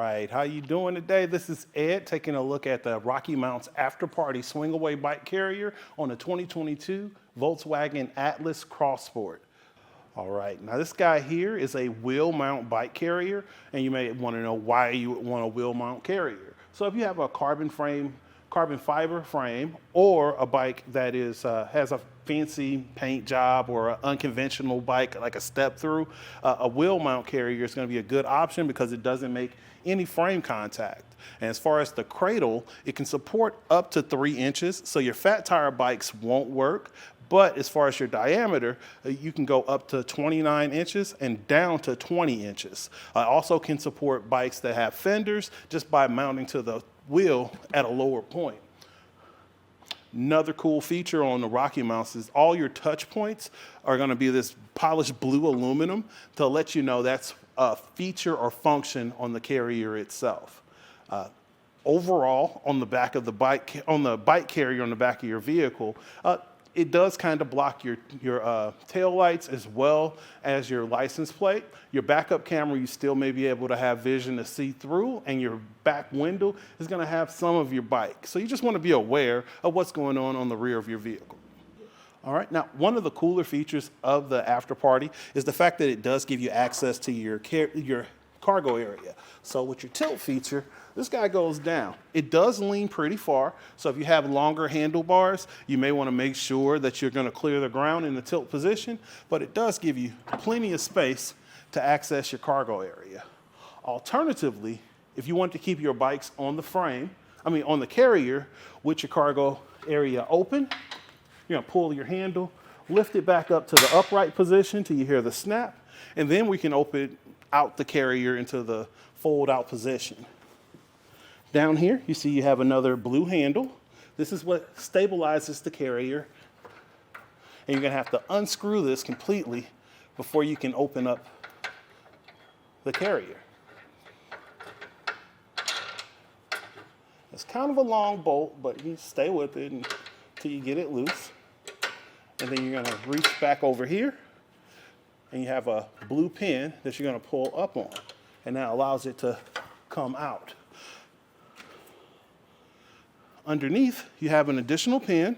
right, how you doing today? This is Ed taking a look at the RockyMounts AfterParty SwingAway bike carrier on the 2022 Volkswagen Atlas Cross Sport. All right, now this guy here is a wheel mount bike carrier, and you may want to know why you would want a wheel mount carrier. So if you have a carbon fiber frame, or a bike that is has a fancy paint job, or an unconventional bike like a step through, a wheel mount carrier is going to be a good option because it doesn't make any frame contact. And as far as the cradle, it can support up to 3 inches, so your fat tire bikes won't work. But as far as your diameter, you can go up to 29 inches and down to 20 inches. Also can support bikes that have fenders just by mounting to the wheel at a lower point. Another cool feature on the RockyMounts is all your touch points are going to be this polished blue aluminum to let you know that's a feature or function on the carrier itself. Overall, on the back of the bike, on the bike carrier on the back of your vehicle, it does kind of block your tail lights as well as your license plate. Your backup camera, you still may be able to have vision to see through, and your back window is going to have some of your bike. So you just want to be aware of what's going on the rear of your vehicle. All right, now one of the cooler features of the Afterparty is the fact that it does give you access to your cargo area. So with your tilt feature, this guy goes down. It does lean pretty far, so if you have longer handlebars, you may want to make sure that you're going to clear the ground in the tilt position, but it does give you plenty of space to access your cargo area. Alternatively, if you want to keep your bikes on the carrier with your cargo area open, you're going to pull your handle, lift it back up to the upright position till you hear the snap, and then we can open out the carrier into the fold out position. Down here, you see you have another blue handle. This is what stabilizes the carrier. And you're gonna have to unscrew this completely before you can open up the carrier. It's kind of a long bolt, but you stay with it until you get it loose. And then you're gonna reach back over here, and you have a blue pin that you're gonna pull up on, and that allows it to come out. Underneath, you have an additional pin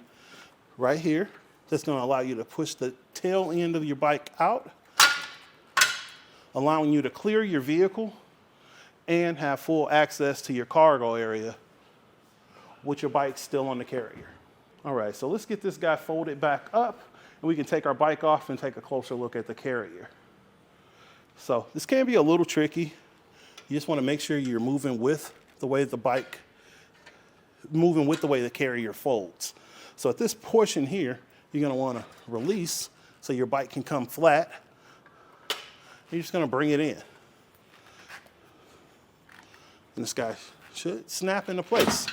right here that's going to allow you to push the tail end of your bike out, allowing you to clear your vehicle and have full access to your cargo area with your bike still on the carrier. All right, so let's get this guy folded back up, and we can take our bike off and take a closer look at the carrier. So this can be a little tricky. You just want to make sure you're moving with the way the carrier folds. So at this portion here, you're going to want to release so your bike can come flat. You're just going to bring it in. And this guy should snap into place.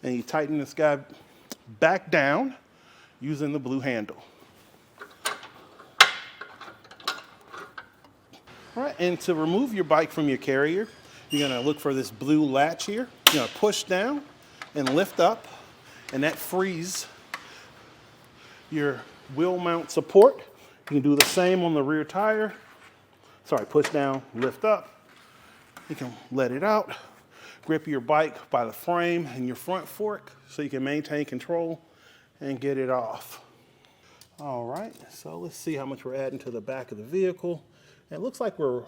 And you tighten this guy back down using the blue handle. All right, and to remove your bike from your carrier, you're going to look for this blue latch here. You're going to push down and lift up, and that frees your wheel mount support. You can do the same on the rear tire. Sorry, push down, lift up. You can let it out. Grip your bike by the frame and your front fork so you can maintain control and get it off. All right, so let's see how much we're adding to the back of the vehicle. And it looks like we're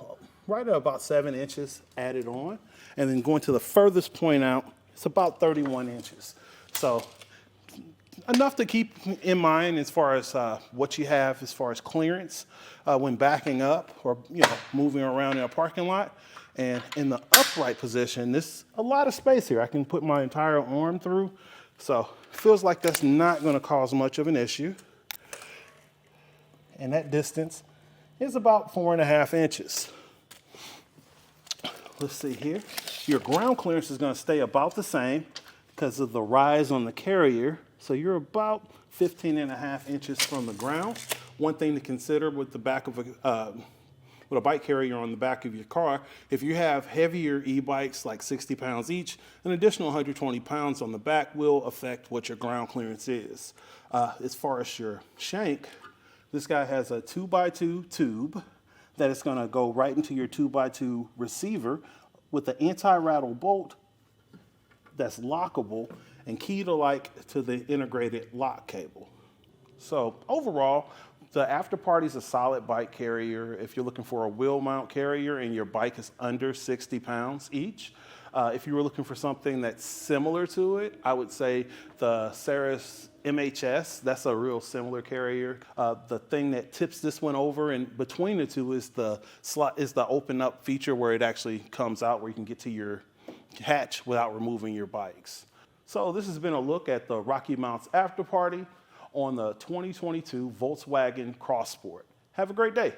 right at about 7 inches added on. And then going to the furthest point out, it's about 31 inches. So enough to keep in mind as far as what you have as far as clearance when backing up or moving around in a parking lot. And in the upright position, there's a lot of space here. I can put my entire arm through. So it feels like that's not going to cause much of an issue. And that distance is about 4.5 inches. Let's see here. Your ground clearance is going to stay about the same because of the rise on the carrier. So you're about 15.5 inches from the ground. One thing to consider with the back of a bike carrier on the back of your car, if you have heavier e-bikes like 60 pounds each, an additional 120 pounds on the back will affect what your ground clearance is. As far as your shank, this guy has a 2x2 tube that is going to go right into your 2x2 receiver with an anti-rattle bolt that's lockable and keyed alike to the integrated lock cable. So overall, the AfterParty is a solid bike carrier if you're looking for a wheel mount carrier and your bike is under 60 pounds each. If you were looking for something that's similar to it, I would say the Ceres MHS, that's a real similar carrier. The thing that tips this one over and between the two is the open up feature where it actually comes out where you can get to your hatch without removing your bikes. So this has been a look at the RockyMounts AfterParty on the 2022 Volkswagen Cross Sport. Have a great day.